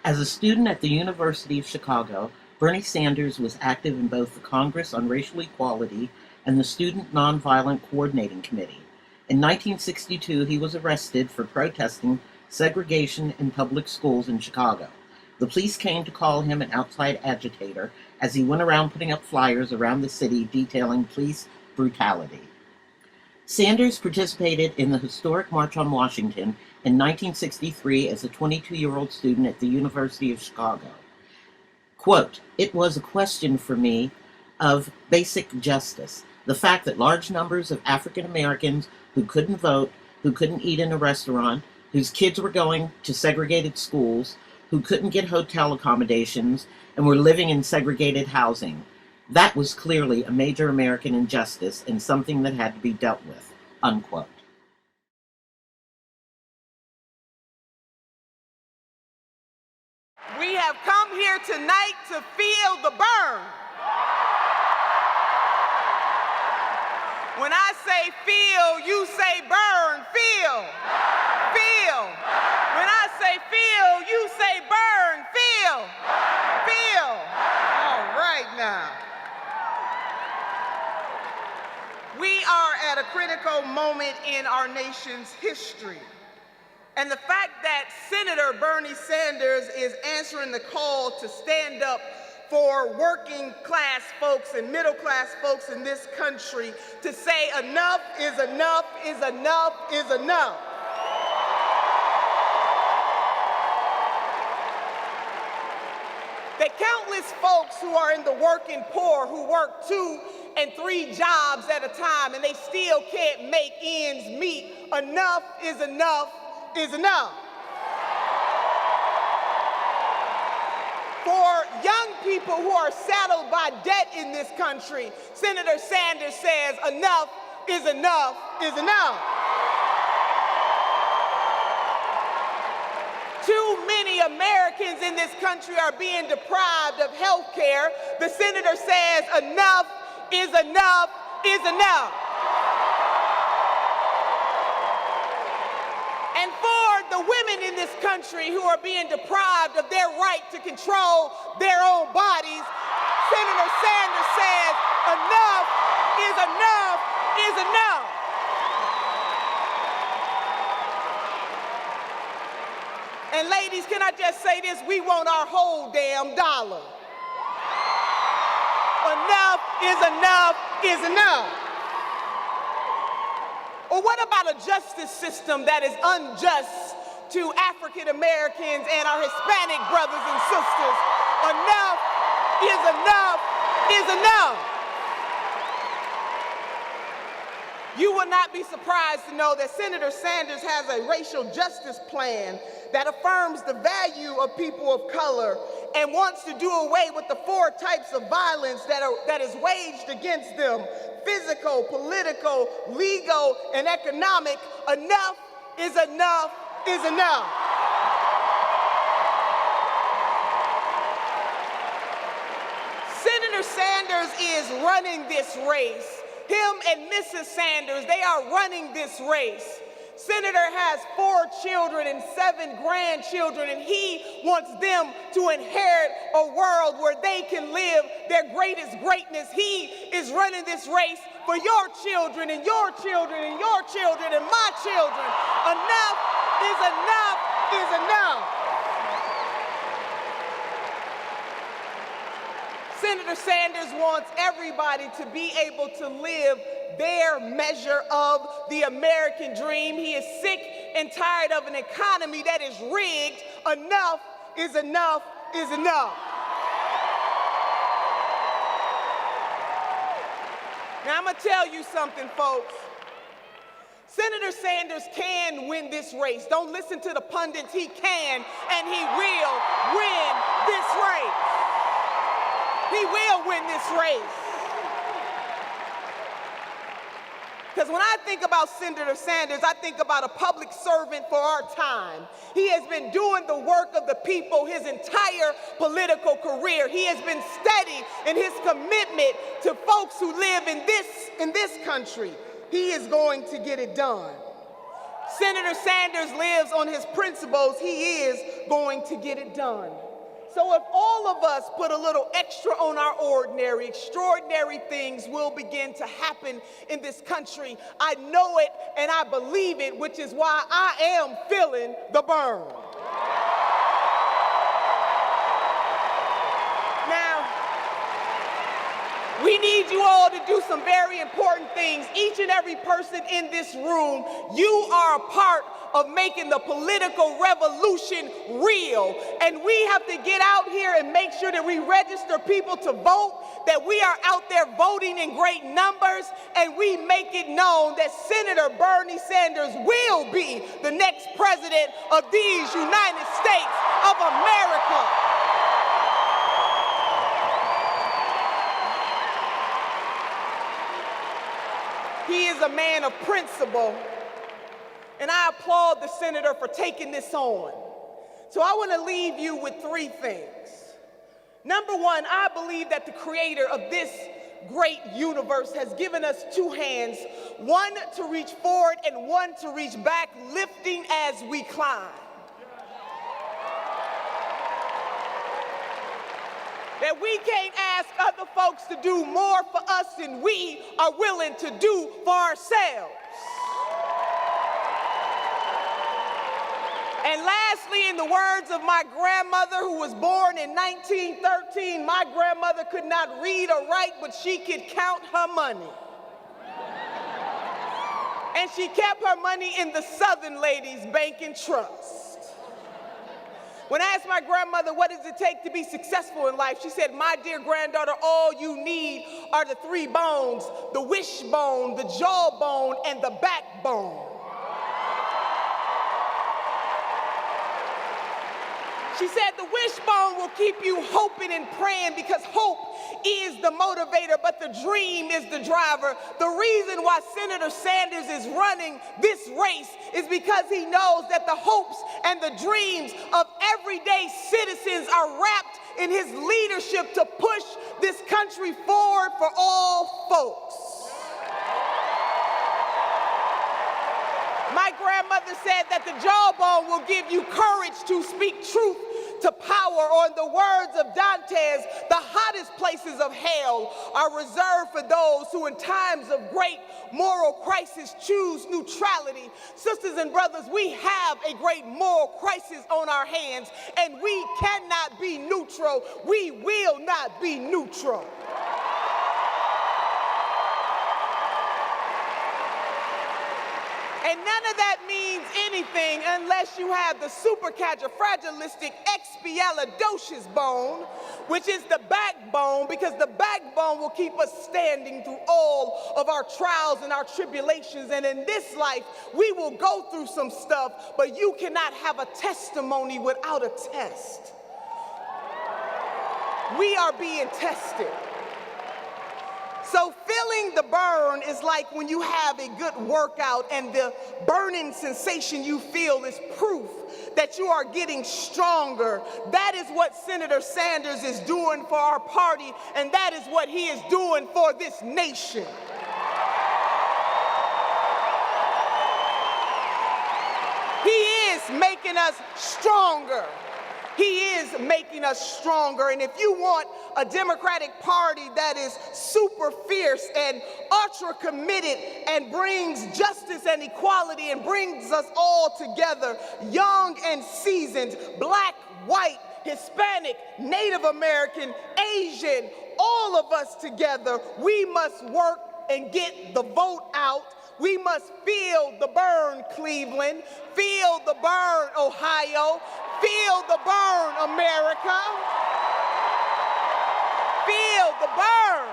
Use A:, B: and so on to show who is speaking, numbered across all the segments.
A: As a student at the University of Chicago, Bernie Sanders was active in both the Congress on Racial Equality and the Student Nonviolent Coordinating Committee. In 1962, he was arrested for protesting segregation in public schools in Chicago. The police came to call him an outside agitator as he went around putting up flyers around the city detailing police brutality. Sanders participated in the historic March on Washington in 1963 as a 22-year-old student at the University of Chicago. Quote, "It was a question for me of basic justice. The fact that large numbers of African Americans who couldn't vote, who couldn't eat in a restaurant, whose kids were going to segregated schools, who couldn't get hotel accommodations, and were living in segregated housing. That was clearly a major American injustice and something that had to be dealt with," unquote.
B: We have come here tonight to feel the burn. When I say feel, you say burn. Feel. Feel. When I say feel, you say burn. Feel. Feel. All right now. We are at a critical moment in our nation's history. And the fact that Senator Bernie Sanders is answering the call to stand up for working class folks and middle class folks in this country to say enough is enough is enough is enough. That countless folks who are in the working poor who work 2 and 3 jobs at a time and they still can't make ends meet, enough is enough is enough. For young people who are saddled by debt in this country, Senator Sanders says enough is enough is enough. Too many Americans in this country are being deprived of health care. The senator says enough is enough is enough. And for the women in this country who are being deprived of their right to control their own bodies, Senator Sanders says enough is enough is enough. And ladies, can I just say this? We want our whole damn dollar. Enough is enough is enough. Or what about a justice system that is unjust to African Americans and our Hispanic brothers and sisters? Enough is enough is enough. You will not be surprised to know that Senator Sanders has a racial justice plan that affirms the value of people of color and wants to do away with the 4 types of violence that is waged against them: physical, political, legal, and economic. Enough is enough is enough. Senator Sanders is running this race. Him and Mrs. Sanders, they are running this race. Senator has 4 children and 7 grandchildren, and he wants them to inherit a world where they can live their greatest greatness. He is running this race for your children and your children and your children and my children. Enough is enough is enough. Senator Sanders wants everybody to be able to live their measure of the American dream. He is sick and tired of an economy that is rigged. Enough is enough is enough. Now I'm going to tell you something, folks. Senator Sanders can win this race. Don't listen to the pundits. He can and he will win this race. He will win this race. Because when I think about Senator Sanders, I think about a public servant for our time. He has been doing the work of the people his entire political career. He has been steady in his commitment to folks who live in this country. He is going to get it done. Senator Sanders lives on his principles. He is going to get it done. So if all of us put a little extra on our ordinary, extraordinary things will begin to happen in this country. I know it and I believe it, which is why I am feeling the burn. Now, we need you all to do some very important things. Each and every person in this room, you are a part of making the political revolution real. And we have to get out here and make sure that we register people to vote, that we are out there voting in great numbers, and we make it known that Senator Bernie Sanders will be the next president of these United States of America. He is a man of principle, and I applaud the senator for taking this on. So I want to leave you with three things. Number one, I believe that the creator of this great universe has given us two hands, one to reach forward and one to reach back, lifting as we climb. That we can't ask other folks to do more for us than we are willing to do for ourselves. And lastly, in the words of my grandmother, who was born in 1913, my grandmother could not read or write, but she could count her money. And she kept her money in the Southern Ladies Bank and Trust. When I asked my grandmother, what does it take to be successful in life? She said, my dear granddaughter, all you need are the three bones, the wishbone, the jawbone, and the backbone. She said the wishbone will keep you hoping and praying because hope is the motivator, but the dream is the driver. The reason why Senator Sanders is running this race is because he knows that the hopes and the dreams of everyday citizens are wrapped in his leadership to push this country forward for all folks. My grandmother said that the jawbone will give you courage to speak truth to power, or in the words of Dantes, the hottest places of hell are reserved for those who in times of great moral crisis choose neutrality. Sisters and brothers, we have a great moral crisis on our hands, and we cannot be neutral. We will not be neutral. And none of that means anything unless you have the supercalifragilisticexpialidocious bone, which is the backbone, because the backbone will keep us standing through all of our trials and our tribulations. And in this life, we will go through some stuff, but you cannot have a testimony without a test. We are being tested. So feeling the burn is like when you have a good workout and the burning sensation you feel is proof that you are getting stronger. That is what Senator Sanders is doing for our party, and that is what he is doing for this nation. He is making us stronger. He is making us stronger. And if you want a Democratic Party that is super fierce and ultra committed and brings justice and equality and brings us all together, young and seasoned, black, white, Hispanic, Native American, Asian, all of us together, we must work and get the vote out. We must feel the burn, Cleveland. Feel the burn, Ohio. Feel the burn, America. Feel the burn.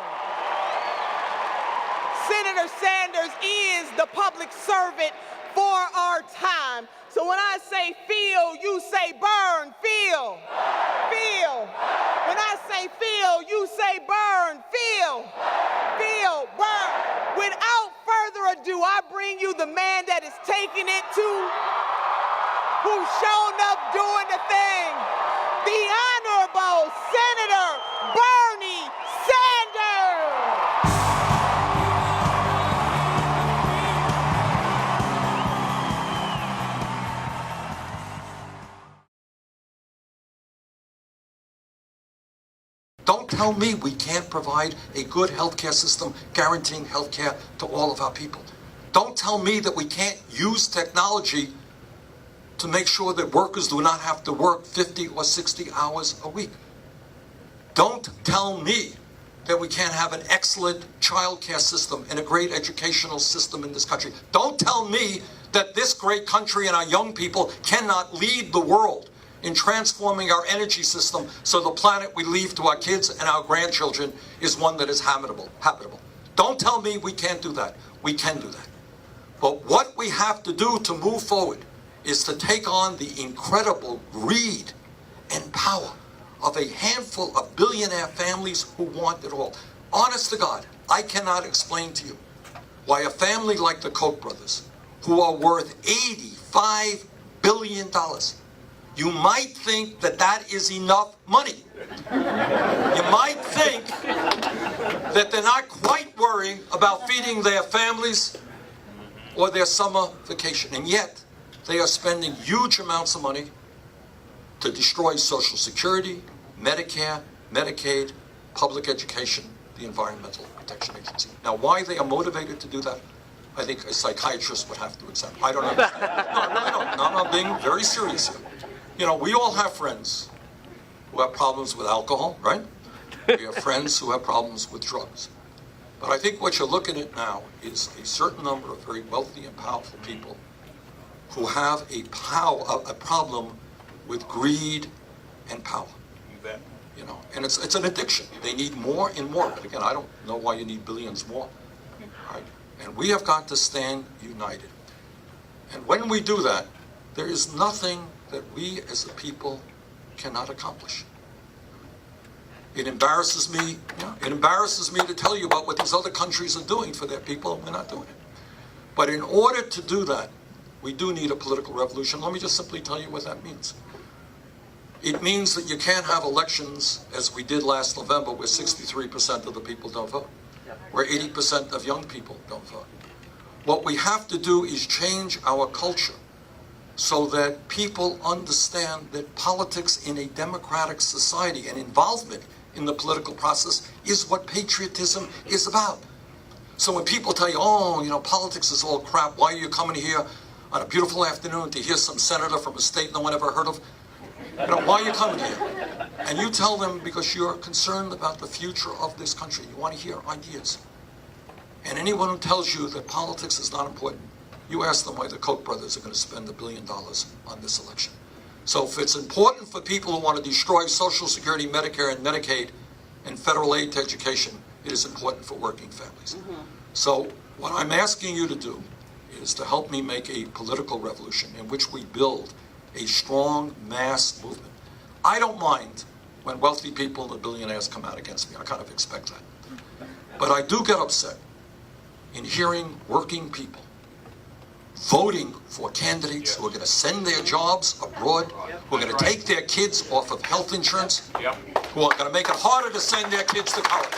B: Senator Sanders is the public servant for our time. So when I say feel, you say burn. Feel. Feel. When I say feel, you say burn. Feel. Feel. Burn. Without further ado, I bring you the man that is taking it to, who's shown up doing the thing, the Honorable Senator Bernie Sanders.
C: tell me we can't provide a good healthcare system guaranteeing healthcare to all of our people. Don't tell me that we can't use technology to make sure that workers do not have to work 50 or 60 hours a week. Don't tell me that we can't have an excellent child care system and a great educational system in this country. Don't tell me that this great country and our young people cannot lead the world in transforming our energy system so the planet we leave to our kids and our grandchildren is one that is habitable. Don't tell me we can't do that. We can do that. But what we have to do to move forward is to take on the incredible greed and power of a handful of billionaire families who want it all. Honest to God, I cannot explain to you why a family like the Koch brothers, who are worth $85 billion, you might think that that is enough money. You might think that they're not quite worrying about feeding their families or their summer vacation. And yet, they are spending huge amounts of money to destroy Social Security, Medicare, Medicaid, public education, the Environmental Protection Agency. Now, why they are motivated to do that, I think a psychiatrist would have to examine. I don't understand. No, I really don't. No, I'm being very serious here. You know, we all have friends who have problems with alcohol, right? We have friends who have problems with drugs. But I think what you're looking at now is a certain number of very wealthy and powerful people who have a problem with greed and power. You know, and it's an addiction. They need more and more. But again, I don't know why you need billions more. Right? And we have got to stand united. And when we do that, there is nothing that we as a people cannot accomplish. It embarrasses me. It embarrasses me to tell you about what these other countries are doing for their people, and we're not doing it. But in order to do that, we do need a political revolution. Let me just simply tell you what that means. It means that you can't have elections as we did last November where 63% of the people don't vote, where 80% of young people don't vote. What we have to do is change our culture so that people understand that politics in a democratic society and involvement in the political process is what patriotism is about. So when people tell you, oh, you know, politics is all crap, why are you coming here on a beautiful afternoon to hear some senator from a state no one ever heard of? You know, why are you coming here? And you tell them because you're concerned about the future of this country. You want to hear ideas. And anyone who tells you that politics is not important, you ask them why the Koch brothers are going to spend $1 billion on this election. So if it's important for people who want to destroy Social Security, Medicare, and Medicaid, and federal aid to education, it is important for working families. So what I'm asking you to do is to help me make a political revolution in which we build a strong mass movement. I don't mind when wealthy people and billionaires come out against me. I kind of expect that. But I do get upset in hearing working people voting for candidates who are going to send their jobs abroad, who are going to take their kids off of health insurance, who are going to make it harder to send their kids to college.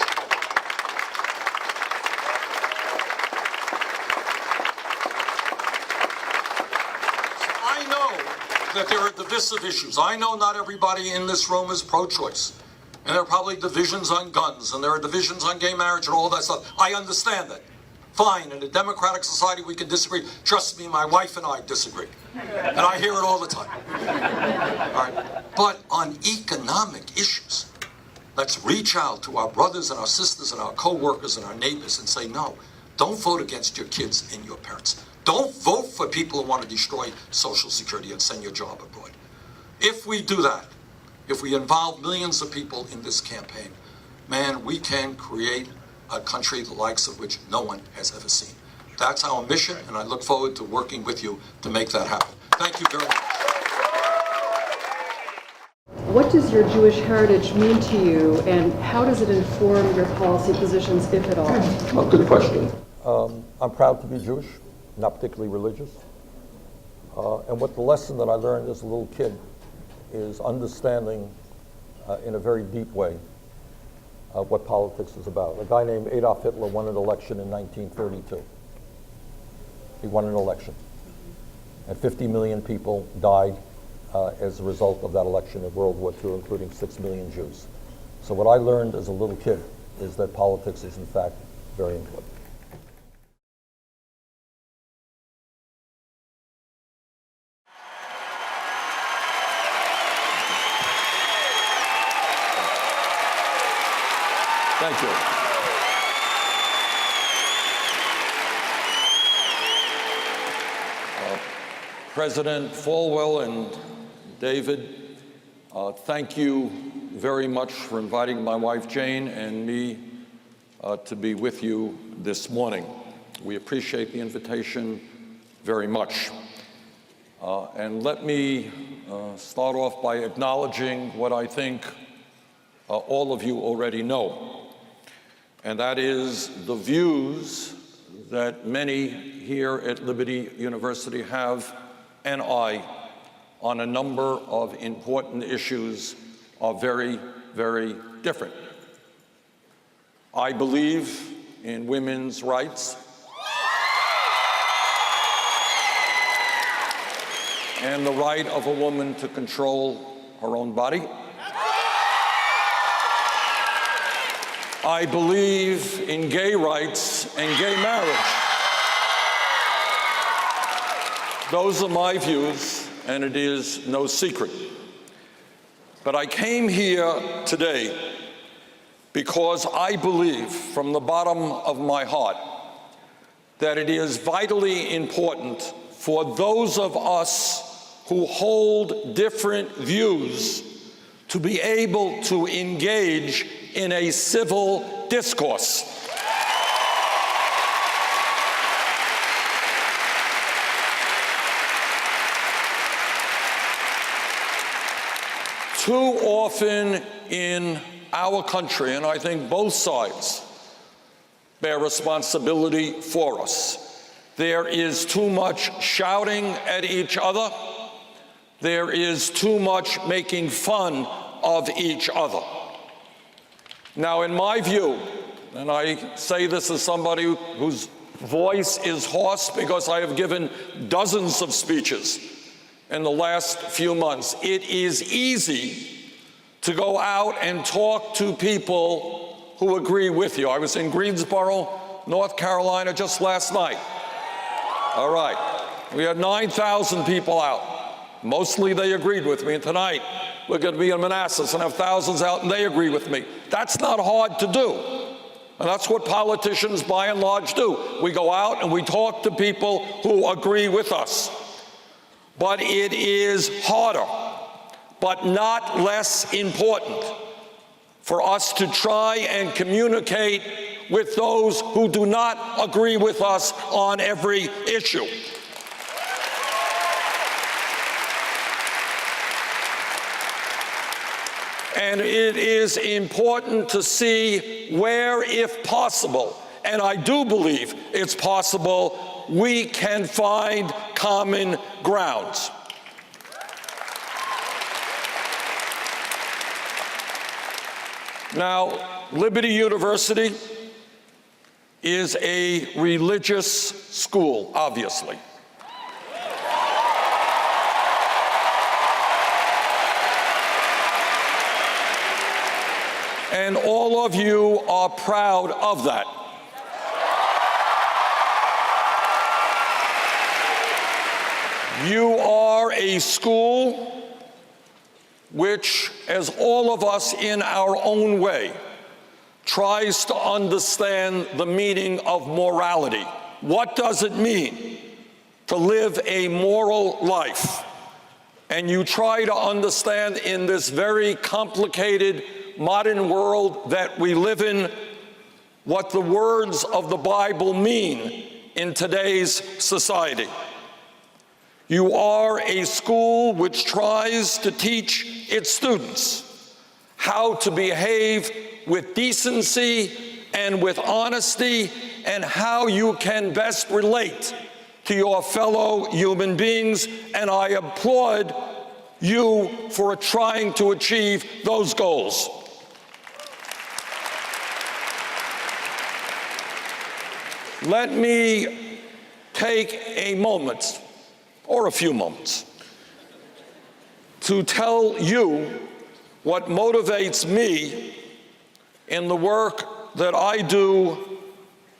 C: That there are divisive issues. I know not everybody in this room is pro-choice. And there are probably divisions on guns, and there are divisions on gay marriage and all that stuff. I understand that. Fine, in a democratic society we can disagree. Trust me, my wife and I disagree. And I hear it all the time. All right? But on economic issues, let's reach out to our brothers and our sisters and our co-workers and our neighbors and say, no, don't vote against your kids and your parents. Don't vote for people who want to destroy Social Security and send your job abroad. If we do that, if we involve millions of people in this campaign, man, we can create a country the likes of which no one has ever seen. That's our mission, and I look forward to working with you to make that happen. Thank you very much.
D: What does your Jewish heritage mean to you, and how does it inform your policy positions, if at all?
C: Well, good question. I'm proud to be Jewish. Not particularly religious. And what the lesson that I learned as a little kid is understanding in a very deep way what politics is about. A guy named Adolf Hitler won an election in 1932. He won an election. And 50 million people died as a result of that election in World War II, including 6 million Jews. So what I learned as a little kid is that politics is in fact very important. Thank you. President Falwell and David, thank you very much for inviting my wife Jane and me to be with you this morning. We appreciate the invitation very much. And let me start off by acknowledging what I think all of you already know, and that is the views that many here at Liberty University have and I on a number of important issues are very, very different. I believe in women's rights and the right of a woman to control her own body. I believe in gay rights and gay marriage. Those are my views, and it is no secret. But I came here today because I believe from the bottom of my heart that it is vitally important for those of us who hold different views to be able to engage in a civil discourse. Too often in our country, and I think both sides bear responsibility for us, there is too much shouting at each other. There is too much making fun of each other. Now, in my view, and I say this as somebody whose voice is hoarse because I have given dozens of speeches in the last few months, it is easy to go out and talk to people who agree with you. I was in Greensboro, North Carolina just last night. All right, we had 9,000 people out. Mostly they agreed with me, and tonight we're going to be in Manassas and have thousands out, and they agree with me. That's not hard to do, and that's what politicians by and large do. We go out and we talk to people who agree with us. But it is harder, but not less important, for us to try and communicate with those who do not agree with us on every issue. And it is important to see where, if possible, and I do believe it's possible, we can find common grounds. Now, Liberty University is a religious school, obviously. And all of you are proud of that. You are a school which, as all of us in our own way, tries to understand the meaning of morality. What does it mean to live a moral life? And you try to understand in this very complicated modern world that we live in what the words of the Bible mean in today's society. You are a school which tries to teach its students how to behave with decency and with honesty, and how you can best relate to your fellow human beings, and I applaud you for trying to achieve those goals. Let me take a moment, or a few moments, to tell you what motivates me in the work that I do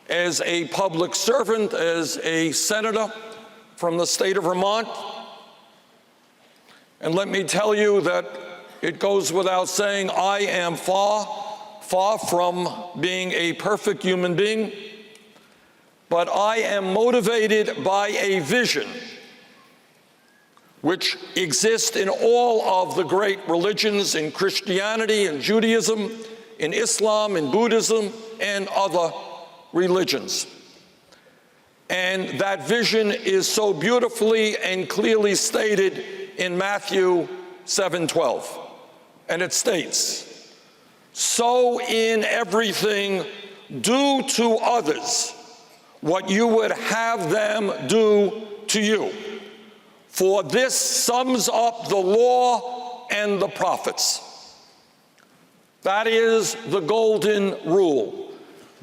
C: as a public servant, as a senator from the state of Vermont. And let me tell you that it goes without saying, I am far from being a perfect human being, but I am motivated by a vision which exists in all of the great religions, in Christianity and Judaism, in Islam and Buddhism and other religions. And that vision is so beautifully and clearly stated in Matthew 7:12. And it states, "So in everything, do to others what you would have them do to you. For this sums up the law and the prophets." That is the golden rule.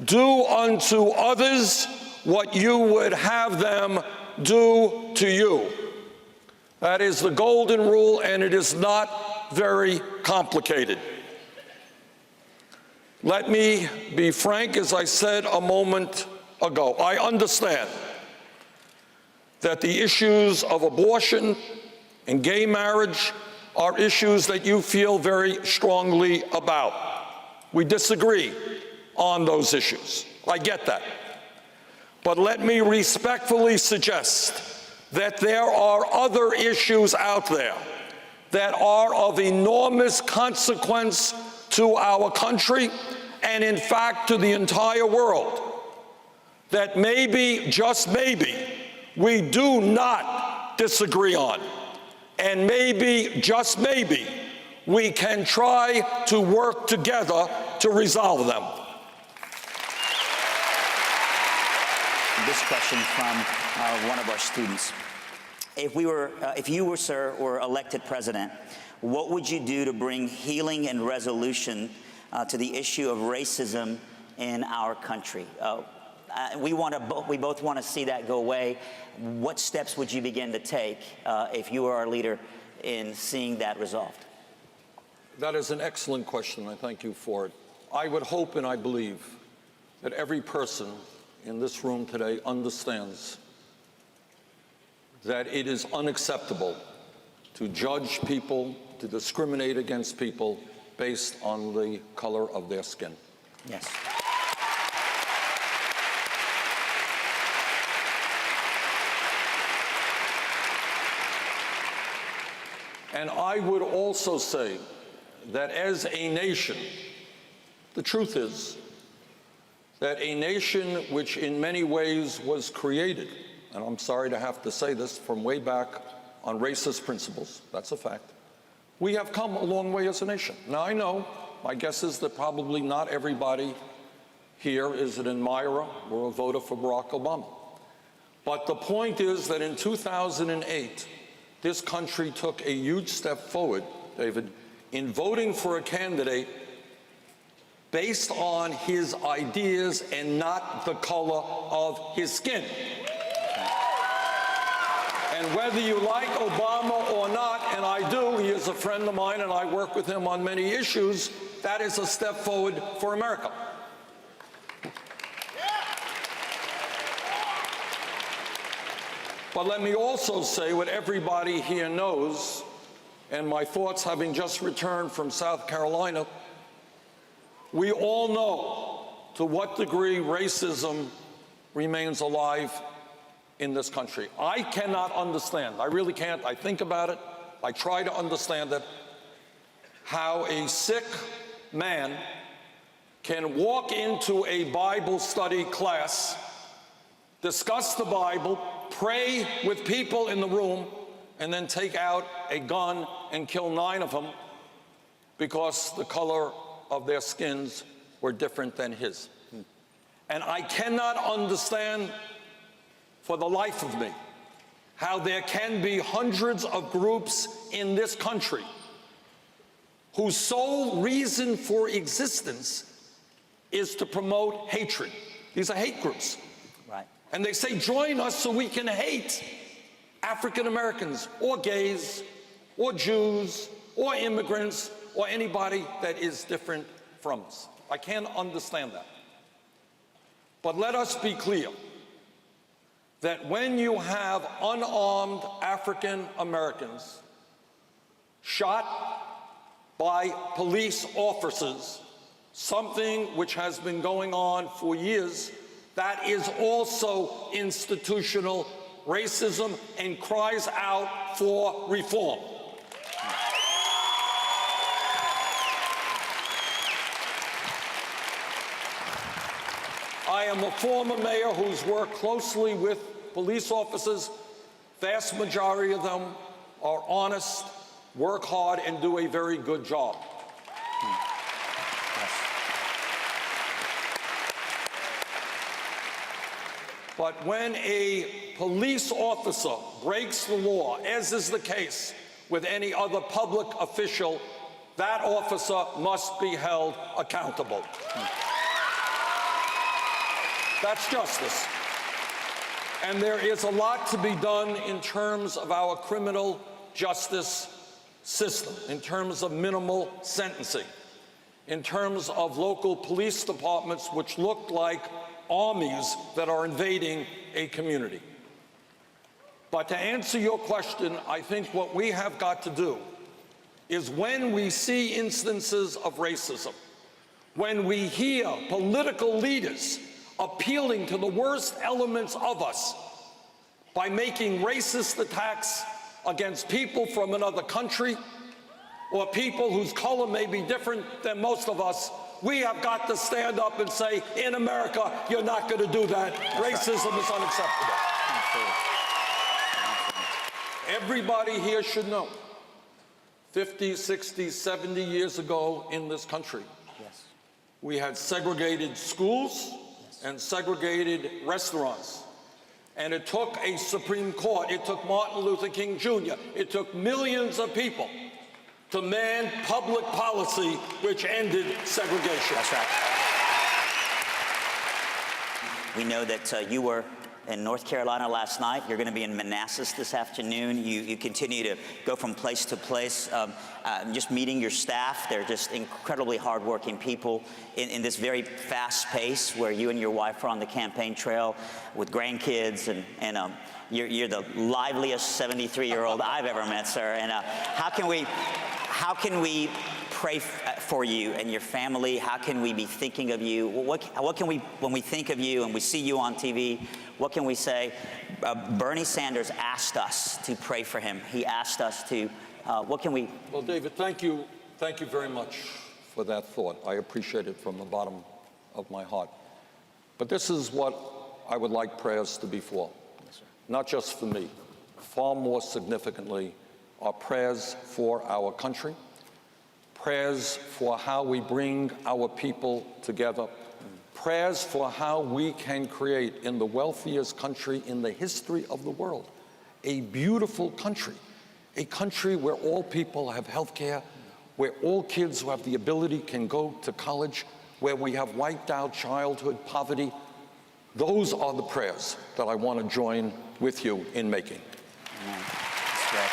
C: Do unto others what you would have them do to you. That is the golden rule, and it is not very complicated. Let me be frank, as I said a moment ago. I understand that the issues of abortion and gay marriage are issues that you feel very strongly about. We disagree on those issues. I get that. But let me respectfully suggest that there are other issues out there that are of enormous consequence to our country and, in fact, to the entire world, that maybe, just maybe, we do not disagree on. And maybe, just maybe, we can try to work together to resolve them.
E: This question from one of our students. If you were, sir, were elected president, what would you do to bring healing and resolution to the issue of racism in our country? We both want to see that go away. What steps would you begin to take if you were our leader in seeing that resolved?
C: That is an excellent question. I thank you for it. I would hope and I believe that every person in this room today understands that it is unacceptable to judge people, to discriminate against people based on the color of their skin.
E: Yes.
C: And I would also say that as a nation, the truth is that a nation which in many ways was created, and I'm sorry to have to say this, from way back on racist principles, that's a fact, we have come a long way as a nation. Now I know, my guess is that probably not everybody here is an admirer or a voter for Barack Obama. But the point is that in 2008, this country took a huge step forward, David, in voting for a candidate based on his ideas and not the color of his skin. And whether you like Obama or not, and I do, he is a friend of mine and I work with him on many issues, that is a step forward for America. But let me also say what everybody here knows, and my thoughts having just returned from South Carolina, we all know to what degree racism remains alive in this country. I cannot understand, I really can't, I think about it, I try to understand it, how a sick man can walk into a Bible study class, discuss the Bible, pray with people in the room, and then take out a gun and kill 9 of them because the color of their skins were different than his. And I cannot understand for the life of me how there can be hundreds of groups in this country whose sole reason for existence is to promote hatred. These are hate groups.
E: Right.
C: And they say, join us so we can hate African Americans or gays or Jews or immigrants or anybody that is different from us. I can't understand that. But let us be clear that when you have unarmed African Americans shot by police officers, something which has been going on for years, that is also institutional racism and cries out for reform. I am a former mayor who's worked closely with police officers. Vast majority of them are honest, work hard, and do a very good job. But when a police officer breaks the law, as is the case with any other public official, that officer must be held accountable. That's justice. And there is a lot to be done in terms of our criminal justice system, in terms of minimal sentencing, in terms of local police departments which look like armies that are invading a community. But to answer your question, I think what we have got to do is when we see instances of racism, when we hear political leaders appealing to the worst elements of us by making racist attacks against people from another country or people whose color may be different than most of us, we have got to stand up and say, in America, you're not going to do that. Racism is unacceptable. Everybody here should know, 50, 60, 70 years ago in this country, we had segregated schools and segregated restaurants. And it took a Supreme Court, it took Martin Luther King Jr., it took millions of people to man public policy which ended segregation.
E: That's right. We know that you were in North Carolina last night. You're going to be in Manassas this afternoon. You continue to go from place to place, just meeting your staff. They're just incredibly hardworking people in this very fast pace where you and your wife are on the campaign trail with grandkids, and you're the liveliest 73-year-old I've ever met, sir. And how can we pray for you and your family? How can we be thinking of you? What can we, when we think of you and we see you on TV, what can we say? Bernie Sanders asked us to pray for him. He asked us to, what can we?
C: Well, David, thank you very much for that thought. I appreciate it from the bottom of my heart. But this is what I would like prayers to be for. Yes, sir. Not just for me. Far more significantly, are prayers for our country, prayers for how we bring our people together, prayers for how we can create in the wealthiest country in the history of the world, a beautiful country, a country where all people have health care, where all kids who have the ability can go to college, where we have wiped out childhood poverty. Those are the prayers that I want to join with you in making.
E: Amen. That's great.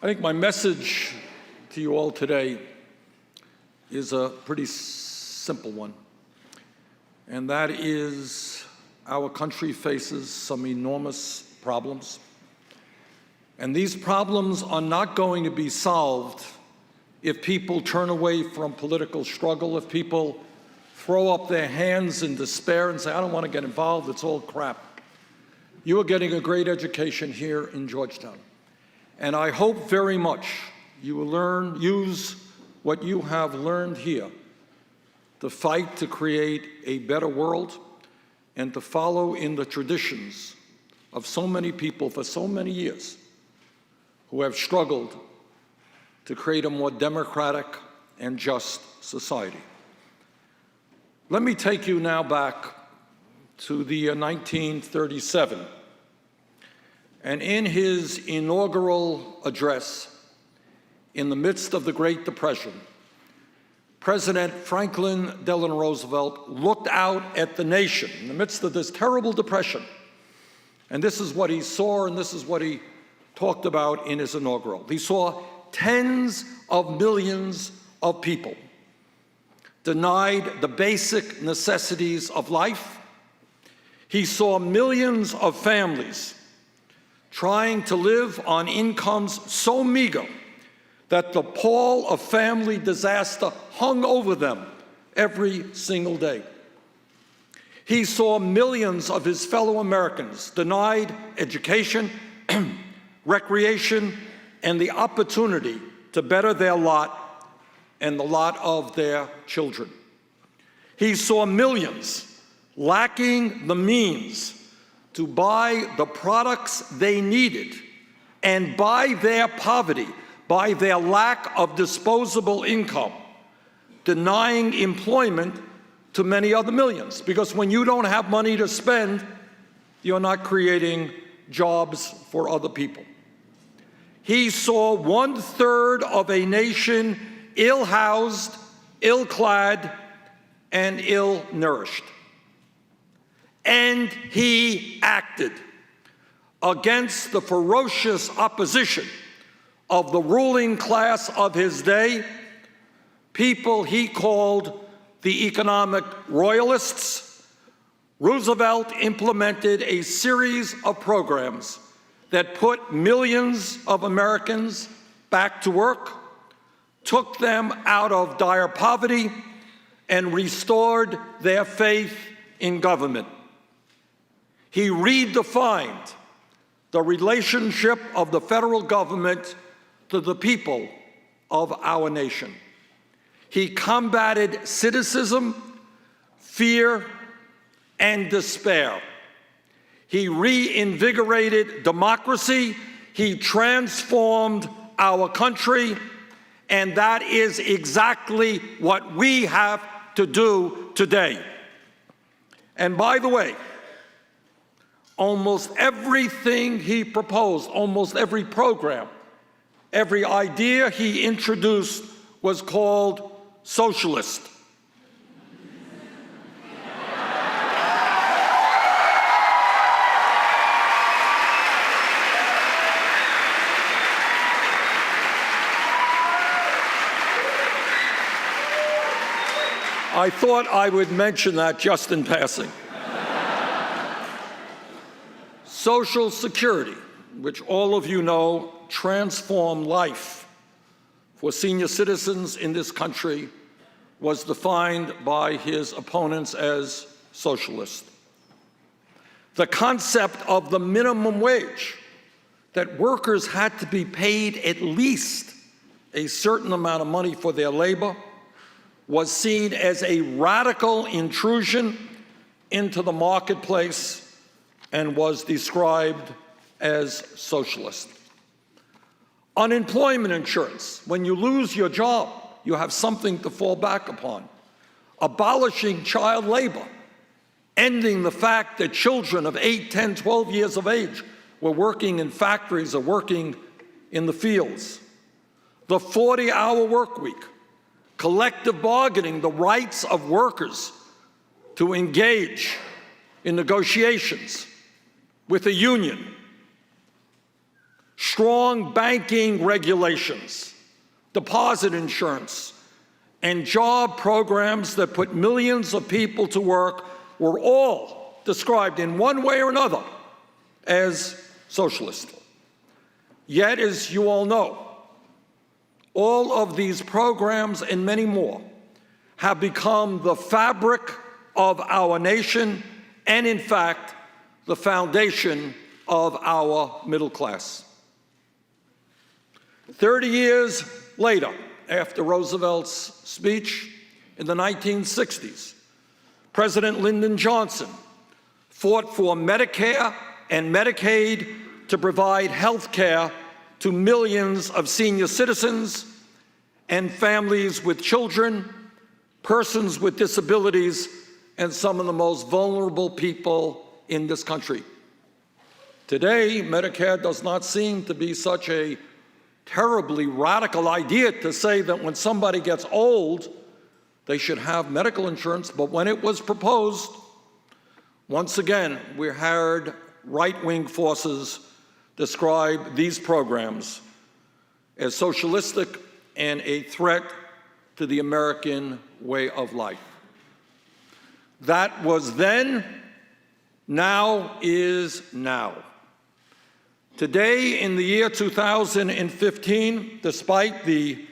C: I think my message to you all today is a pretty simple one, and that is our country faces some enormous problems, and these problems are not going to be solved if people turn away from political struggle, if people throw up their hands in despair and say, I don't want to get involved, it's all crap. You are getting a great education here in Georgetown. And I hope very much you will use what you have learned here to fight to create a better world and to follow in the traditions of so many people for so many years who have struggled to create a more democratic and just society. Let me take you now back to the 1937. And in his inaugural address, in the midst of the Great Depression, President Franklin Delano Roosevelt looked out at the nation in the midst of this terrible depression And this is what he saw, and this is what he talked about in his inaugural. He saw tens of millions of people denied the basic necessities of life. He saw millions of families trying to live on incomes so meager that the pall of family disaster hung over them every single day. He saw millions of his fellow Americans denied education, recreation, and the opportunity to better their lot and the lot of their children. He saw millions lacking the means to buy the products they needed, and by their poverty, by their lack of disposable income, denying employment to many other millions. Because when you don't have money to spend, you're not creating jobs for other people. He saw 1/3 of a nation ill-housed, ill-clad, and ill-nourished. And he acted against the ferocious opposition of the ruling class of his day, people he called the economic royalists. Roosevelt implemented a series of programs that put millions of Americans back to work, took them out of dire poverty, and restored their faith in government. He redefined the relationship of the federal government to the people of our nation. He combated cynicism, fear, and despair. He reinvigorated democracy. He transformed our country. And that is exactly what we have to do today. And by the way, almost everything he proposed, almost every program, every idea he introduced was called socialist. I thought I would mention that just in passing. Social Security, which all of you know transformed life for senior citizens in this country, was defined by his opponents as socialist. The concept of the minimum wage, that workers had to be paid at least a certain amount of money for their labor, was seen as a radical intrusion into the marketplace and was described as socialist. Unemployment insurance, when you lose your job, you have something to fall back upon. Abolishing child labor, ending the fact that children of 8, 10, 12 years of age were working in factories or working in the fields. The 40-hour work week, collective bargaining, the rights of workers to engage in negotiations with a union, strong banking regulations, deposit insurance, and job programs that put millions of people to work were all described in one way or another as socialist. Yet, as you all know, all of these programs and many more have become the fabric of our nation and, in fact, the foundation of our middle class. 30 years later, after Roosevelt's speech in the 1960s, President Lyndon Johnson fought for Medicare and Medicaid to provide health care to millions of senior citizens and families with children, persons with disabilities, and some of the most vulnerable people in this country. Today, Medicare does not seem to be such a terribly radical idea to say that when somebody gets old, they should have medical insurance. But when it was proposed, once again, we heard right-wing forces describe these programs as socialistic and a threat to the American way of life. That was then, now is now. Today, in the year 2015, despite the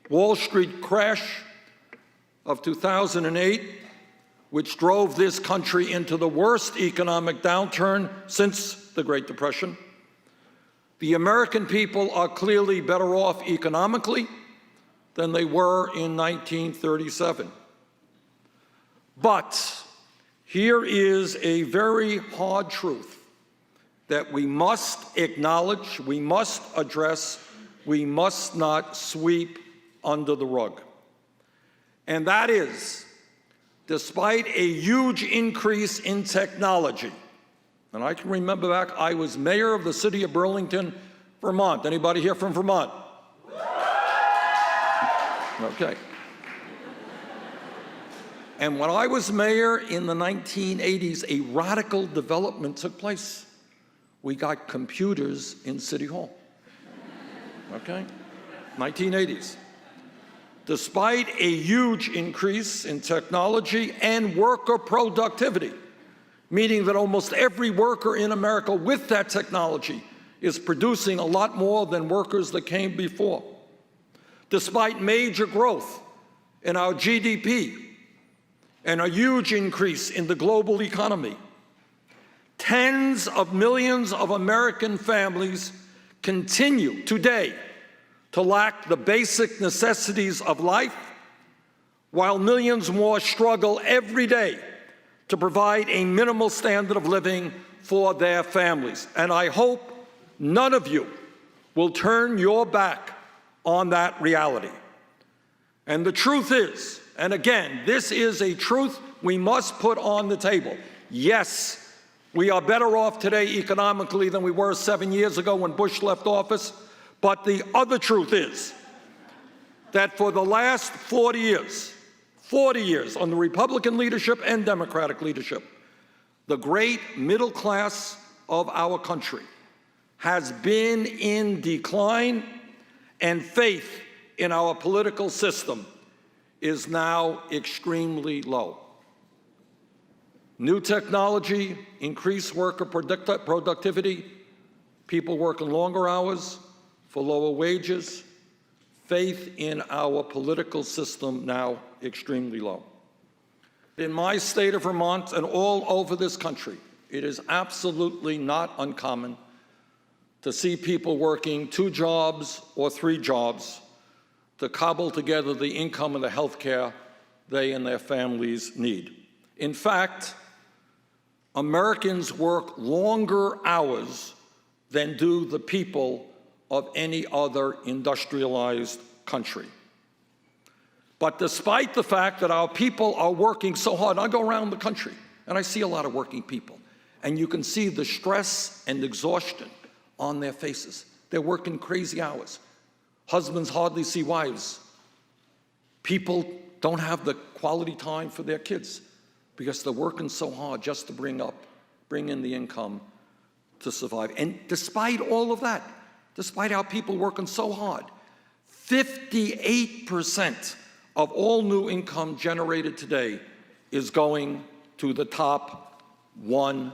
C: Wall Street crash of 2008, which drove this country into the worst economic downturn since the Great Depression, the American people are clearly better off economically than they were in 1937. But here is a very hard truth that we must acknowledge, we must address, we must not sweep under the rug. And that is, despite a huge increase in technology, and I can remember back, I was mayor of the city of Burlington, Vermont. Anybody here from Vermont? Okay. And when I was mayor in the 1980s, a radical development took place. We got computers in City Hall. Okay? 1980s. Despite a huge increase in technology and worker productivity, meaning that almost every worker in America with that technology is producing a lot more than workers that came before. Despite major growth in our GDP and a huge increase in the global economy, tens of millions of American families continue today to lack the basic necessities of life, while millions more struggle every day to provide a minimal standard of living for their families. And I hope none of you will turn your back on that reality. And the truth is, and again, this is a truth we must put on the table. Yes, we are better off today economically than we were 7 years ago when Bush left office. But the other truth is that for the last 40 years under Republican leadership and Democratic leadership, the great middle class of our country has been in decline, and faith in our political system is now extremely low. New technology, increased worker productivity, people working longer hours for lower wages, faith in our political system now extremely low. In my state of Vermont and all over this country, it is absolutely not uncommon to see people working 2 jobs or 3 jobs to cobble together the income and the health care they and their families need. In fact, Americans work longer hours than do the people of any other industrialized country. But despite the fact that our people are working so hard, I go around the country and I see a lot of working people, and you can see the stress and exhaustion on their faces. They're working crazy hours. Husbands hardly see wives. People don't have the quality time for their kids because they're working so hard just to bring in the income to survive. And despite all of that, despite our people working so hard, 58% of all new income generated today is going to the top 1%.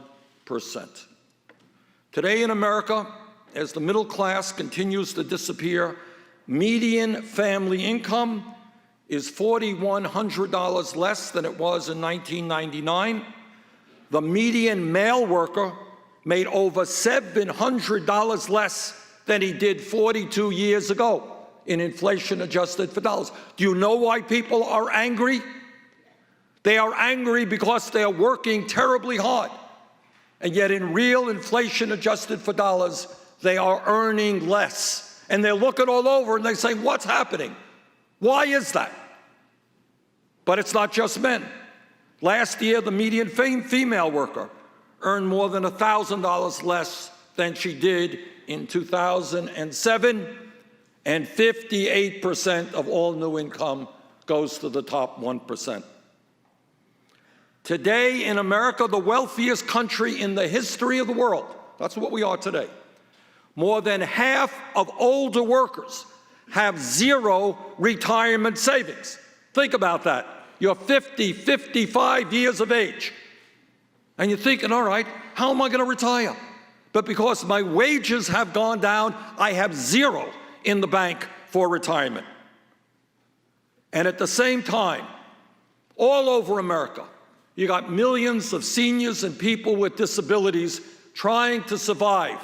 C: Today in America, as the middle class continues to disappear, median family income is $4,100 less than it was in 1999. The median male worker made over $700 less than he did 42 years ago in inflation adjusted for dollars. Do you know why people are angry? They are angry because they are working terribly hard. And yet in real inflation adjusted for dollars, they are earning less. And they're looking all over and they say, what's happening? Why is that? But it's not just men. Last year, the median female worker earned more than $1,000 less than she did in 2007, and 58% of all new income goes to the top 1%. Today in America, the wealthiest country in the history of the world, that's what we are today, more than half of older workers have zero retirement savings. Think about that. You're 50, 55 years of age, and you're thinking, all right, how am I going to retire? But because my wages have gone down, I have zero in the bank for retirement. And at the same time, all over America, you got millions of seniors and people with disabilities trying to survive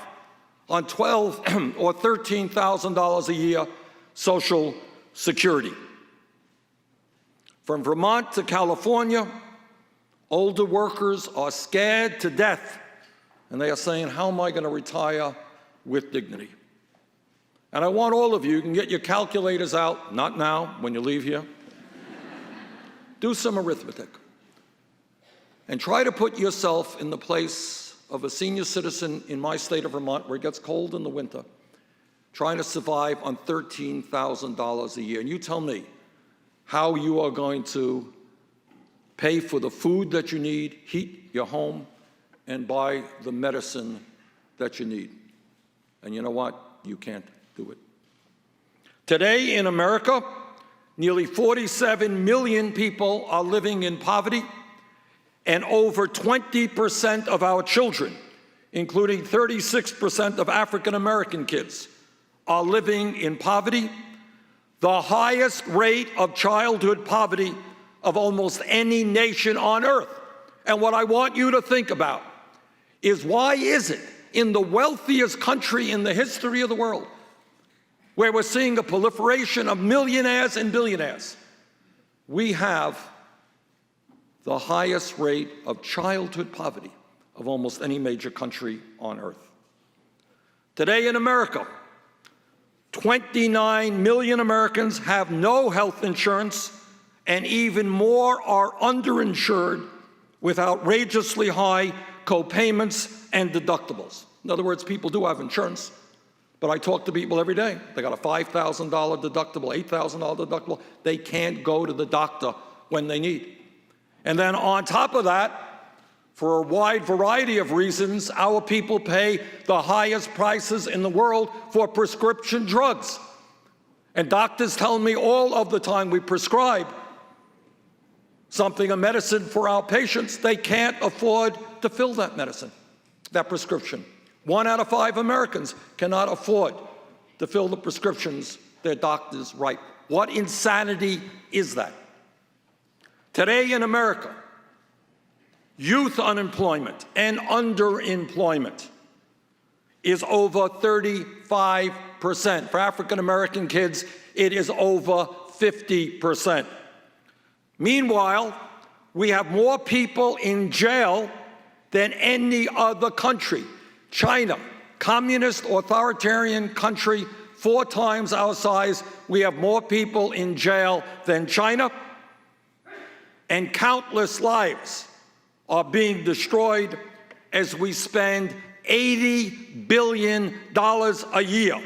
C: on $12,000 or $13,000 a year Social Security. From Vermont to California, older workers are scared to death, and they are saying, how am I going to retire with dignity? And I want all of you, you can get your calculators out, not now, when you leave here. Do some arithmetic and try to put yourself in the place of a senior citizen in my state of Vermont, where it gets cold in the winter, trying to survive on $13,000 a year. And you tell me how you are going to pay for the food that you need, heat your home, and buy the medicine that you need. And you know what? You can't do it. Today in America, nearly 47 million people are living in poverty, and over 20% of our children, including 36% of African American kids, are living in poverty, the highest rate of childhood poverty of almost any nation on earth. And what I want you to think about is, why is it in the wealthiest country in the history of the world, where we're seeing a proliferation of millionaires and billionaires, we have the highest rate of childhood poverty of almost any major country on earth? Today in America, 29 million Americans have no health insurance, and even more are underinsured with outrageously high co-payments and deductibles. In other words, people do have insurance, but I talk to people every day. They got a $5,000 deductible, $8,000 deductible. They can't go to the doctor when they need. And then on top of that, for a wide variety of reasons, our people pay the highest prices in the world for prescription drugs. And doctors tell me all of the time, we prescribe something, a medicine for our patients, they can't afford to fill that medicine, that prescription. 1 out of 5 Americans cannot afford to fill the prescriptions their doctors write. What insanity is that? Today in America, youth unemployment and underemployment is over 35%. For African American kids, it is over 50%. Meanwhile, we have more people in jail than any other country. China, communist authoritarian country, 4 times our size, we have more people in jail than China, and countless lives are being destroyed as we spend $80 billion a year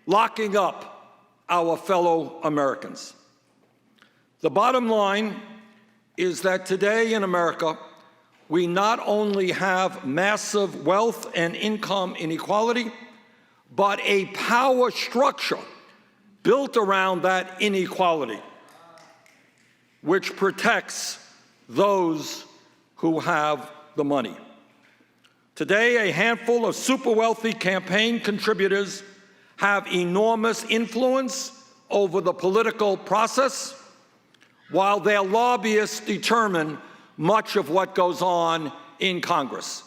C: locking up our fellow Americans. The bottom line is that today in America, we not only have massive wealth and income inequality, but a power structure built around that inequality, which protects those who have the money. Today, a handful of super wealthy campaign contributors have enormous influence over the political process, while their lobbyists determine much of what goes on in Congress.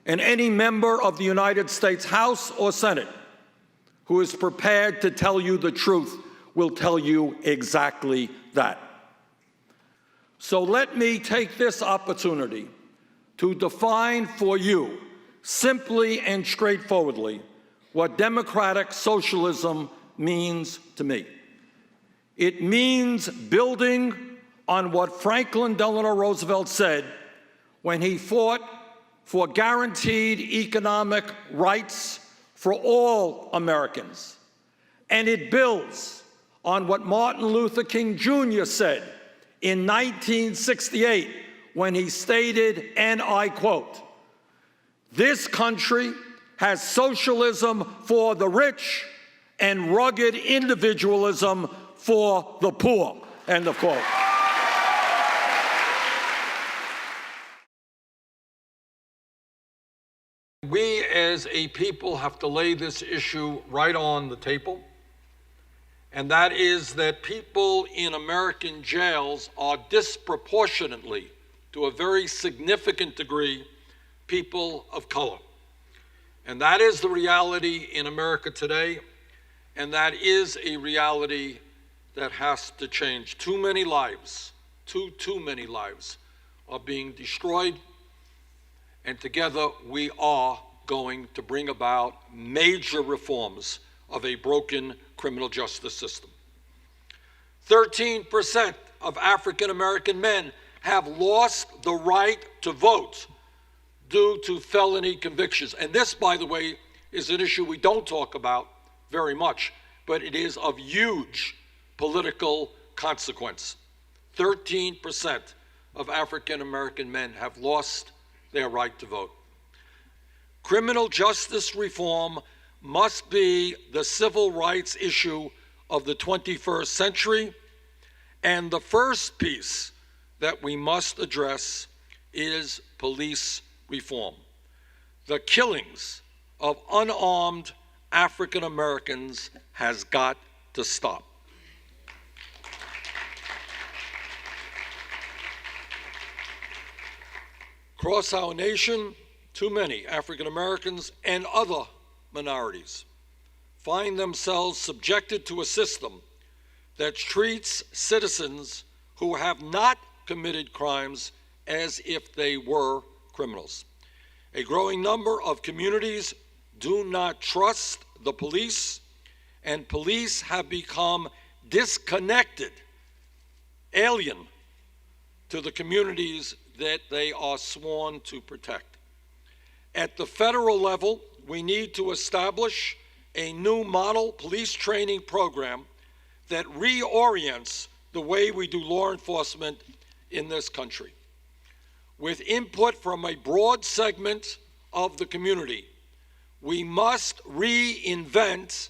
C: And any member of the United States House or Senate who is prepared to tell you the truth will tell you exactly that. So let me take this opportunity to define for you, simply and straightforwardly, what democratic socialism means to me. It means building on what Franklin Delano Roosevelt said when he fought for guaranteed economic rights for all Americans. And it builds on what Martin Luther King Jr. said in 1968 when he stated, and I quote, "This country has socialism for the rich and rugged individualism for the poor," end of quote. We as a people have to lay this issue right on the table, and that is that people in American jails are disproportionately, to a very significant degree, people of color. And that is the reality in America today, and that is a reality that has to change. Too many lives, too many lives are being destroyed, and together we are going to bring about major reforms of a broken criminal justice system. 13% of African American men have lost the right to vote due to felony convictions. And this, by the way, is an issue we don't talk about very much, but it is of huge political consequence. 13% of African American men have lost their right to vote. Criminal justice reform must be the civil rights issue of the 21st century, and the first piece that we must address is police reform. The killings of unarmed African Americans has got to stop. Across our nation, too many African Americans and other minorities find themselves subjected to a system that treats citizens who have not committed crimes as if they were criminals. A growing number of communities do not trust the police, and police have become disconnected, alien to the communities that they are sworn to protect. At the federal level, we need to establish a new model police training program that reorients the way we do law enforcement in this country. With input from a broad segment of the community, we must reinvent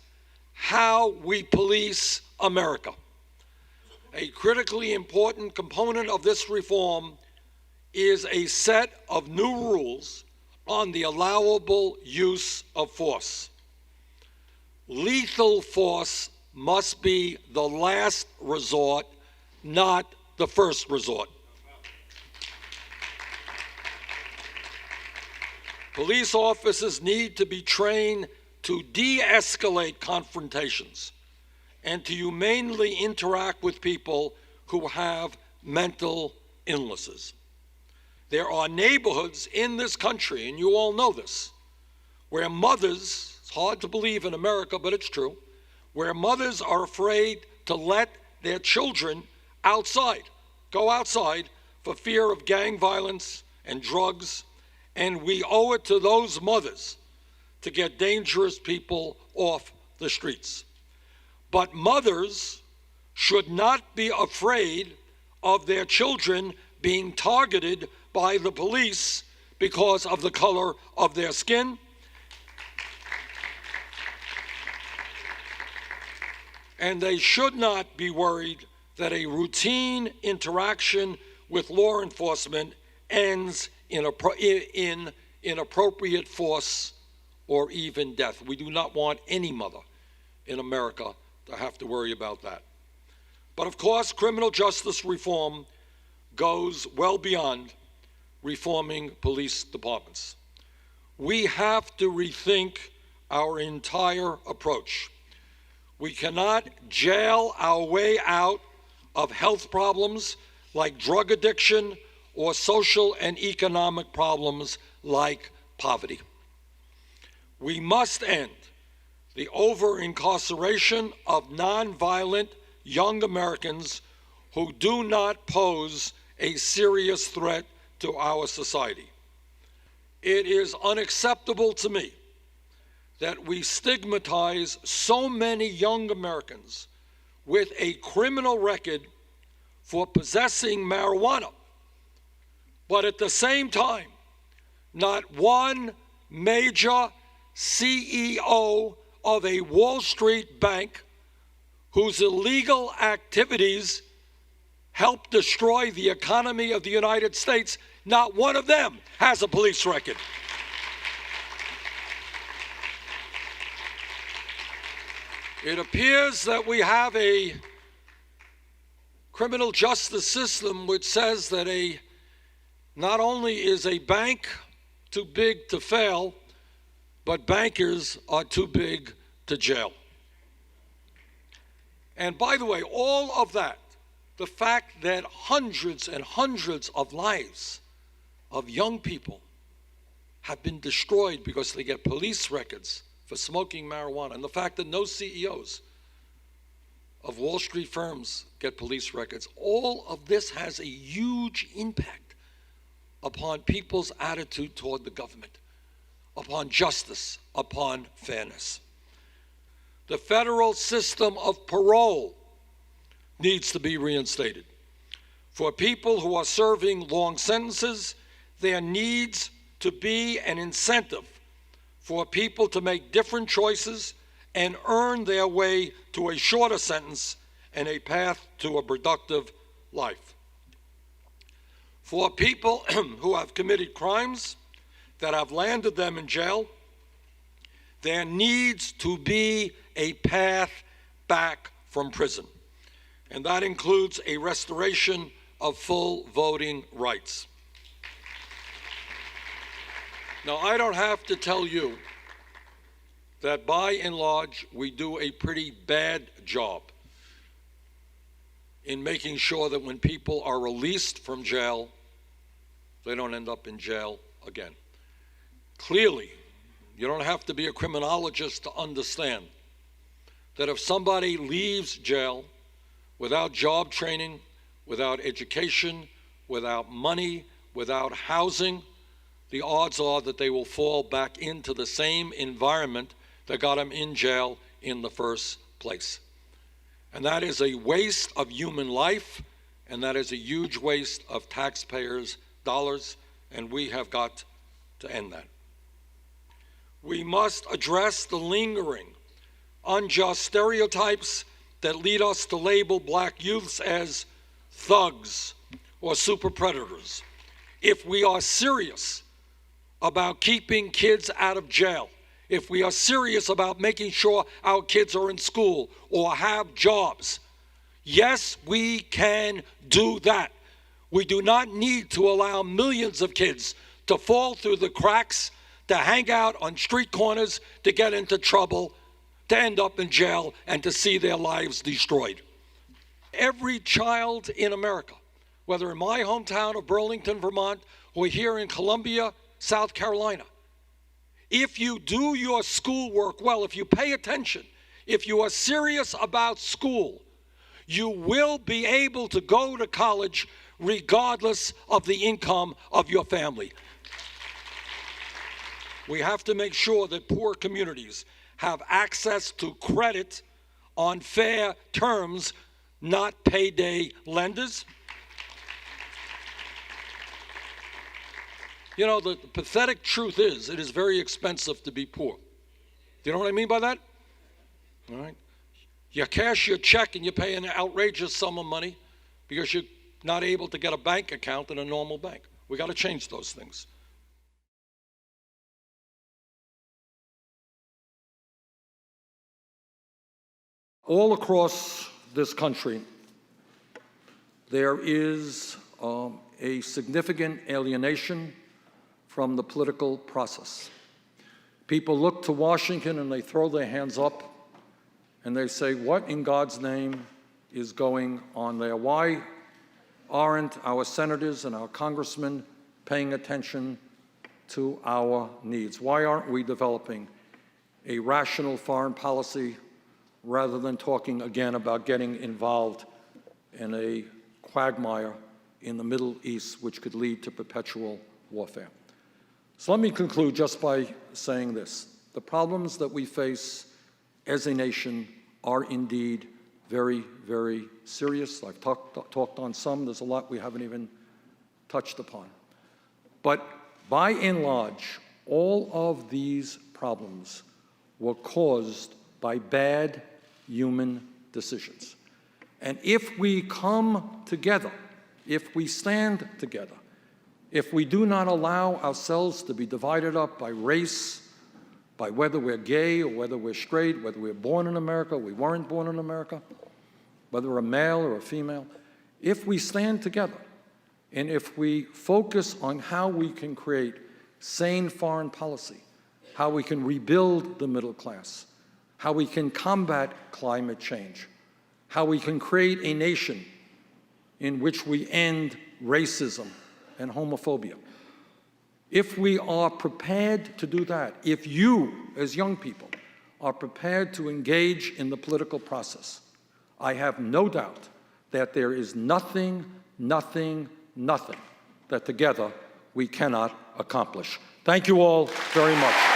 C: how we police America. A critically important component of this reform is a set of new rules on the allowable use of force. Lethal force must be the last resort, not the first resort. Police officers need to be trained to de-escalate confrontations and to humanely interact with people who have mental illnesses. There are neighborhoods in this country, and you all know this, where mothers, it's hard to believe in America, but it's true, where mothers are afraid to let their children outside, go outside for fear of gang violence and drugs, and we owe it to those mothers to get dangerous people off the streets. But mothers should not be afraid of their children being targeted by the police because of the color of their skin. And they should not be worried that a routine interaction with law enforcement ends in inappropriate force or even death. We do not want any mother in America to have to worry about that. But of course, criminal justice reform goes well beyond reforming police departments. We have to rethink our entire approach. We cannot jail our way out of health problems like drug addiction or social and economic problems like poverty. We must end the over-incarceration of nonviolent young Americans who do not pose a serious threat to our society. It is unacceptable to me that we stigmatize so many young Americans with a criminal record for possessing marijuana But at the same time, not one major CEO of a Wall Street bank whose illegal activities helped destroy the economy of the United States, not one of them has a police record. It appears that we have a criminal justice system which says that not only is a bank too big to fail, but bankers are too big to jail. And by the way, all of that, the fact that hundreds and hundreds of lives of young people have been destroyed because they get police records for smoking marijuana, and the fact that no CEOs of Wall Street firms get police records, all of this has a huge impact upon people's attitude toward the government, upon justice, upon fairness. The federal system of parole needs to be reinstated. For people who are serving long sentences, there needs to be an incentive for people to make different choices and earn their way to a shorter sentence and a path to a productive life. For people who have committed crimes that have landed them in jail, there needs to be a path back from prison. And that includes a restoration of full voting rights. Now, I don't have to tell you that by and large, we do a pretty bad job in making sure that when people are released from jail, they don't end up in jail again. Clearly, you don't have to be a criminologist to understand that if somebody leaves jail without job training, without education, without money, without housing, the odds are that they will fall back into the same environment that got them in jail in the first place. And that is a waste of human life, and that is a huge waste of taxpayers' dollars, and we have got to end that. We must address the lingering, unjust stereotypes that lead us to label black youths as thugs or super predators. If we are serious about keeping kids out of jail, if we are serious about making sure our kids are in school or have jobs, yes, we can do that. We do not need to allow millions of kids to fall through the cracks, to hang out on street corners, to get into trouble, to end up in jail, and to see their lives destroyed. Every child in America, whether in my hometown of Burlington, Vermont, or here in Columbia, South Carolina, if you do your schoolwork well, if you pay attention, if you are serious about school, you will be able to go to college regardless of the income of your family. We have to make sure that poor communities have access to credit on fair terms, not payday lenders. You know, the pathetic truth is, it is very expensive to be poor. Do you know what I mean by that? All right. You cash your check and you pay an outrageous sum of money because you're not able to get a bank account in a normal bank. We got to change those things. All across this country, there is a significant alienation from the political process. People look to Washington and they throw their hands up and they say, what in God's name is going on there? Why aren't our senators and our congressmen paying attention to our needs? Why aren't we developing a rational foreign policy rather than talking again about getting involved in a quagmire in the Middle East, which could lead to perpetual warfare? So let me conclude just by saying this. The problems that we face as a nation are indeed very, very serious. I've talked on some. There's a lot we haven't even touched upon. But by and large, all of these problems were caused by bad human decisions. And if we come together, if we stand together, if we do not allow ourselves to be divided up by race, by whether we're gay or whether we're straight, whether we're born in America, we weren't born in America, whether we're a male or a female, if we stand together and if we focus on how we can create sane foreign policy, how we can rebuild the middle class, how we can combat climate change, how we can create a nation in which we end racism and homophobia. If we are prepared to do that, if you, as young people, are prepared to engage in the political process, I have no doubt that there is nothing that together we cannot accomplish. Thank you all very much.